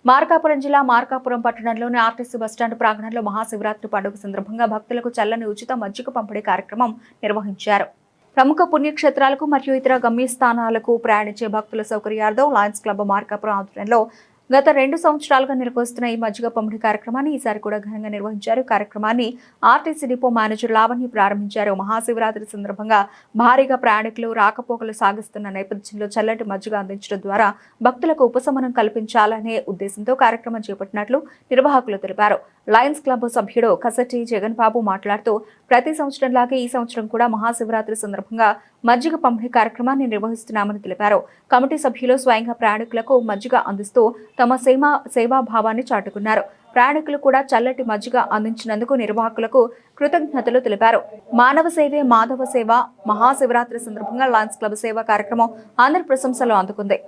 మార్కాపురం జిల్లా మార్కాపురం పట్టణంలోని RTC bus stand ప్రాంగణంలో మహాశివరాత్రి పండుగ సందర్భంగా భక్తులకు చల్లని ఉచిత మజ్జిగ పంపిణీ కార్యక్రమం నిర్వహించారు. ప్రముఖ పుణ్యక్షేత్రాలకు మరియు ఇతర గమ్యస్థానాలకు ప్రయాణించే భక్తుల సౌకర్యార్థం లయన్స్ క్లబ్ మార్కాపురం ఆధ్వర్యంలో గత 2 సంవత్సరాలుగా నిర్వహిస్తున్న ఈ మజ్జిగ పంపిణీ కార్యక్రమాన్ని ఈసారి కూడా ఘనంగా నిర్వహించారు. కార్యక్రమాన్ని ఆర్టీసీ డిపో మేనేజర్ లావణ్య ప్రారంభించారు. మహాశివరాత్రి సందర్భంగా భారీగా ప్రయాణికులు రాకపోకలు సాగిస్తున్న నేపథ్యంలో చల్లటి మజ్జిగ అందించడం ద్వారా భక్తులకు ఉపశమనం కల్పించాలనే ఉద్దేశంతో కార్యక్రమం చేపట్టినట్లు నిర్వాహకులు తెలిపారు. లయన్స్ క్లబ్ సభ్యుడు కసటి జగన్ బాబు మాట్లాడుతూ ప్రతి సంవత్సరంలాగే ఈ సంవత్సరం కూడా మహాశివరాత్రి సందర్భంగా మజ్జిగ పంపిణీ కార్యక్రమాన్ని నిర్వహిస్తున్నామని తెలిపారు. కమిటీ సభ్యులు స్వయంగా ప్రయాణికులకు మజ్జిగ అందిస్తూ తమ సేవాభావాన్ని చాటుకున్నారు. ప్రయాణికులు కూడా చల్లటి మజ్జిగ అందించినందుకు నిర్వాహకులకు కృతజ్ఞతలు తెలిపారు. మానవ సేవే మాధవ సేవ మహాశివరాత్రి సందర్భంగా లయన్స్ క్లబ్ సేవా కార్యక్రమం అందరి ప్రశంసలు అందుకుంది.